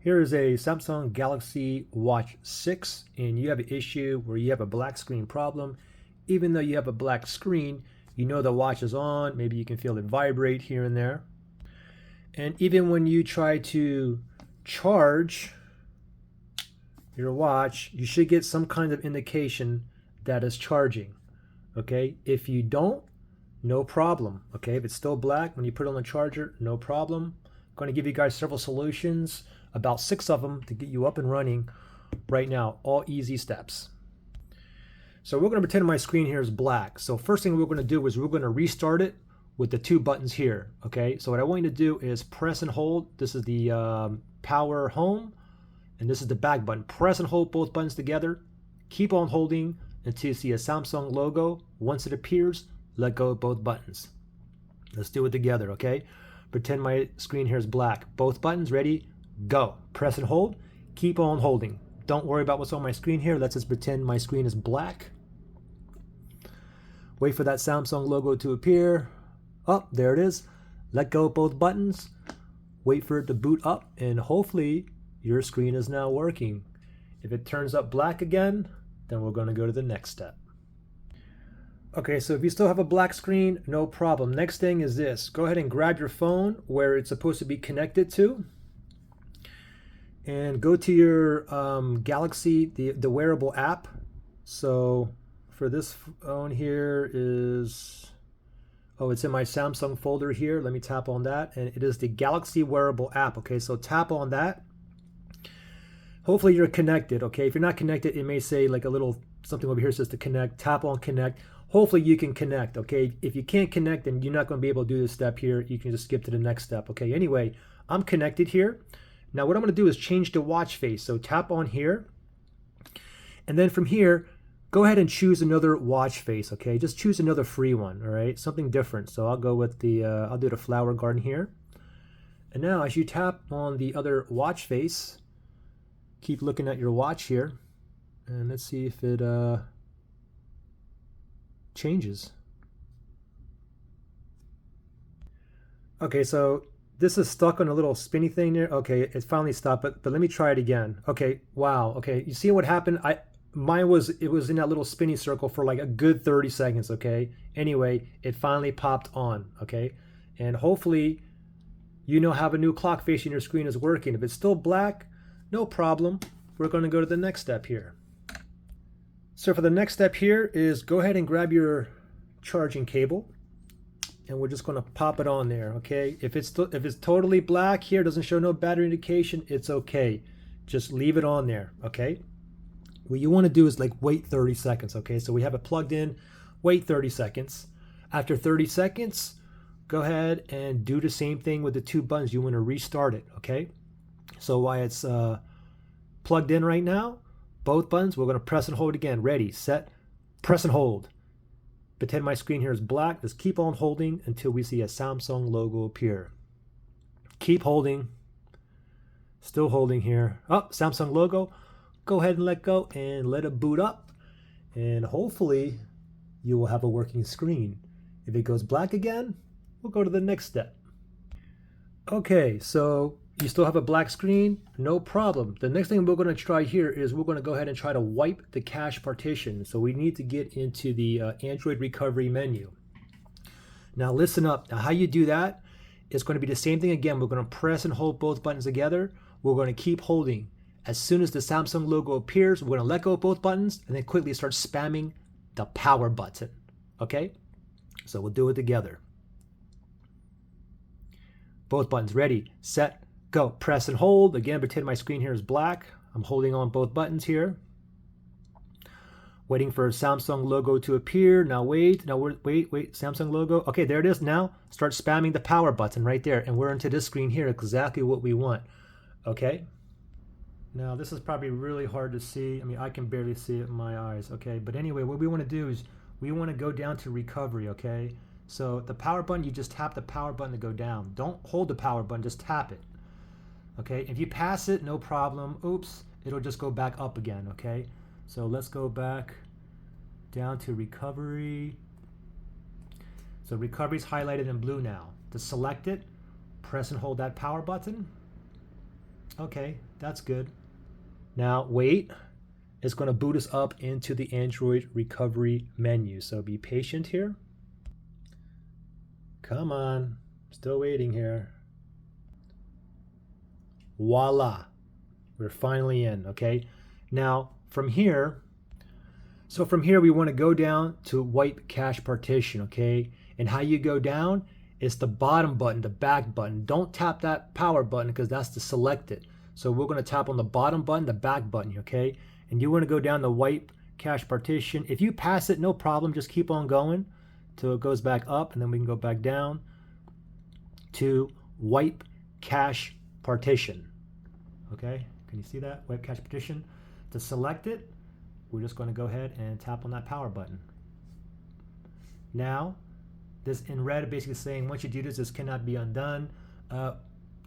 Here is a Samsung Galaxy Watch 6 and you have an issue where you have a black screen problem. Even though you have a black screen, you know the watch is on, maybe you can feel it vibrate here and there. And even when you try to charge your watch, you should get some kind of indication that it's charging. Okay, if you don't, no problem. Okay, if it's still black when you put it on the charger, no problem. I'm going to give you guys several solutions, about 6 of them, to get you up and running right now, all easy steps. So we're going to pretend my screen here is black. So first thing we're going to do is we're going to restart it with the 2 buttons here. Okay, so what I want you to do is press and hold. This is the power home and this is the back button. Press and hold both buttons together. Keep on holding until you see a Samsung logo. Once it appears, let go of both buttons. Let's do it together, okay? Pretend my screen here is black. Both buttons, ready, go. Press and hold. Keep on holding. Don't worry about what's on my screen here. Let's just pretend my screen is black. Wait for that Samsung logo to appear. Oh, there it is. Let go of both buttons. Wait for it to boot up, and hopefully your screen is now working. If it turns up black again, then we're going to go to the next step. Okay, so if you still have a black screen, no problem. Next thing is this. Go ahead and grab your phone where it's supposed to be connected to. And go to your Galaxy, the wearable app. So for this phone here is, oh, it's in my Samsung folder here. Let me tap on that. And it is the Galaxy wearable app. Okay, so tap on that. Hopefully you're connected. Okay, if you're not connected, it may say like a little something over here says to connect. Tap on connect. Hopefully you can connect. Okay, if you can't connect, then you're not going to be able to do this step here. You can just skip to the next step. Okay, anyway, I'm connected here. Now what I'm going to do is change the watch face. So tap on here. And then from here, go ahead and choose another watch face. Okay, just choose another free one. All right, something different. So I'll go with the, I'll do the flower garden here. And now as you tap on the other watch face, keep looking at your watch here. And let's see if it changes. Okay, so this is stuck on a little spinny thing there. Okay, it finally stopped, but let me try it again. Okay, wow. Okay, you see what happened? Mine was, it was in that little spinny circle for like a good 30 seconds, okay? Anyway, it finally popped on, okay? And hopefully you know how a new clock face on your screen is working. If it's still black, no problem. We're going to go to the next step here. So for the next step here is go ahead and grab your charging cable. And we're just going to pop it on there, okay? If it's totally black here, doesn't show no battery indication, it's okay. Just leave it on there, okay? What you want to do is like wait 30 seconds, okay? So we have it plugged in, wait 30 seconds. After 30 seconds, go ahead and do the same thing with the 2 buttons. You want to restart it, okay? So while it's plugged in right now, both buttons, we're going to press and hold again. Ready, set, press and hold. Pretend my screen here is black. Just keep on holding until we see a Samsung logo appear. Keep holding. Still holding here. Oh, Samsung logo. Go ahead and let go and let it boot up. And hopefully you will have a working screen. If it goes black again, we'll go to the next step. Okay, so you still have a black screen, no problem. The next thing we're going to try here is we're going to go ahead and try to wipe the cache partition. So we need to get into the Android recovery menu. Now listen up. Now how you do that is going to be the same thing again. We're going to press and hold both buttons together. We're going to keep holding. As soon as the Samsung logo appears, we're going to let go of both buttons and then quickly start spamming the power button. Okay? So we'll do it together. Both buttons, ready, set, go. Press and hold. Again, pretend my screen here is black. I'm holding on both buttons here. Waiting for a Samsung logo to appear. Now wait. Now wait. Samsung logo. Okay, there it is. Now start spamming the power button right there. And we're into this screen here, exactly what we want. Okay. Now this is probably really hard to see. I mean, I can barely see it in my eyes. Okay. But anyway, what we want to do is we want to go down to recovery. Okay. So the power button, you just tap the power button to go down. Don't hold the power button, just tap it. Okay, if you pass it, no problem. Oops, it'll just go back up again, okay? So let's go back down to recovery. So recovery is highlighted in blue now. To select it, press and hold that power button. Okay, that's good. Now wait, it's going to boot us up into the Android recovery menu. So be patient here. Come on, still waiting here. Voila, we're finally in, okay? Now from here, we want to go down to wipe cache partition, okay? And how you go down is the bottom button, the back button. Don't tap that power button because that's the selected. So we're going to tap on the bottom button, the back button, okay? And you want to go down the wipe cache partition. If you pass it, no problem. Just keep on going till it goes back up, and then we can go back down to wipe cache partition. Okay, can you see that? Wipe cache partition. To select it, we're just going to go ahead and tap on that power button. Now, this in red basically saying once you do this, this cannot be undone.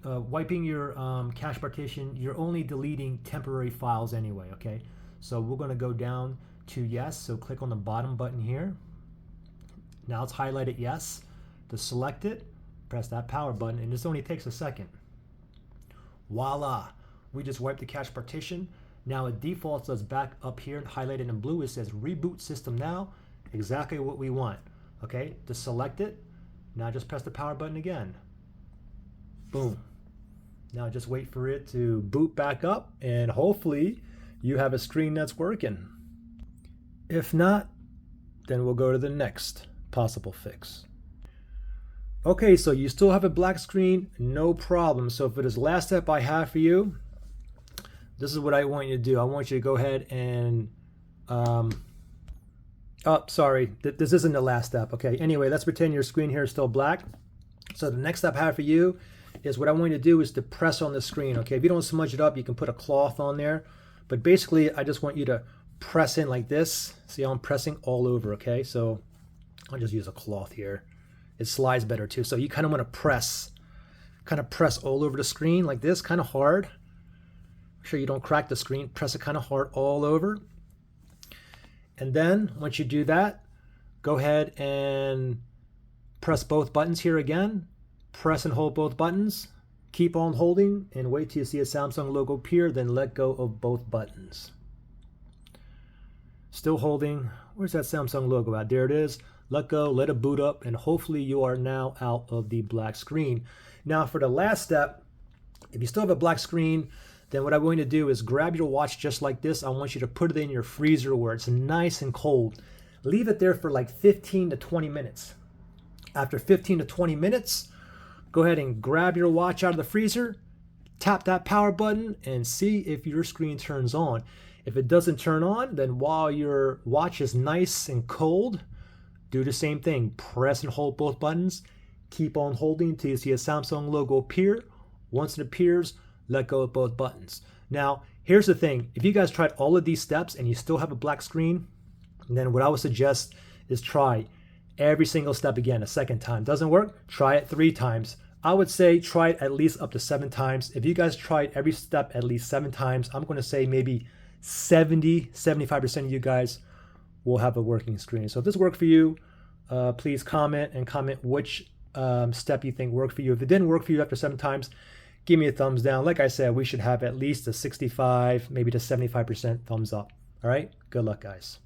Wiping your cache partition, you're only deleting temporary files anyway, okay? So we're going to go down to yes, so click on the bottom button here. Now it's highlighted yes. To select it, press that power button, and this only takes a second. Voila, we just wiped the cache partition. Now it defaults us back up here, highlighted in blue. It says reboot system now, exactly what we want. Okay, to select it, now just press the power button again. Boom. Now just wait for it to boot back up, and hopefully you have a screen that's working. If not, then we'll go to the next possible fix. Okay, so you still have a black screen, no problem. So for this last step I have for you, this is what I want you to do. I want you to go ahead and oh, sorry, this isn't the last step. Okay, anyway, let's pretend your screen here is still black. So the next step I have for you is what I want you to do is to press on the screen. Okay, if you don't smudge it up, you can put a cloth on there. But basically, I just want you to press in like this. See how I'm pressing all over, okay? So I'll just use a cloth here. It slides better too. So you kind of want to press all over the screen like this, kind of hard. Make sure you don't crack the screen. Press it kind of hard all over. And then once you do that, go ahead and press both buttons here again. Press and hold both buttons. Keep on holding and wait till you see a Samsung logo appear, then let go of both buttons. Still holding. Where's that Samsung logo at? There it is. Let go, let it boot up, and hopefully you are now out of the black screen. Now for the last step, if you still have a black screen, then what I'm going to do is grab your watch just like this. I want you to put it in your freezer where it's nice and cold. Leave it there for like 15 to 20 minutes. After 15 to 20 minutes, go ahead and grab your watch out of the freezer, tap that power button, and see if your screen turns on. If it doesn't turn on, then while your watch is nice and cold, do the same thing. Press and hold both buttons. Keep on holding until you see a Samsung logo appear. Once it appears, let go of both buttons. Now, here's the thing. If you guys tried all of these steps and you still have a black screen, then what I would suggest is try every single step again a second time. Doesn't work? Try it 3 times. I would say try it at least up to 7 times. If you guys tried every step at least 7 times, I'm going to say maybe 75% of you guys will have a working screen. So if this worked for you, please comment which step you think worked for you. If it didn't work for you after 7 times, give me a thumbs down. Like I said, we should have at least a 65, maybe to 75% thumbs up. All right, good luck, guys.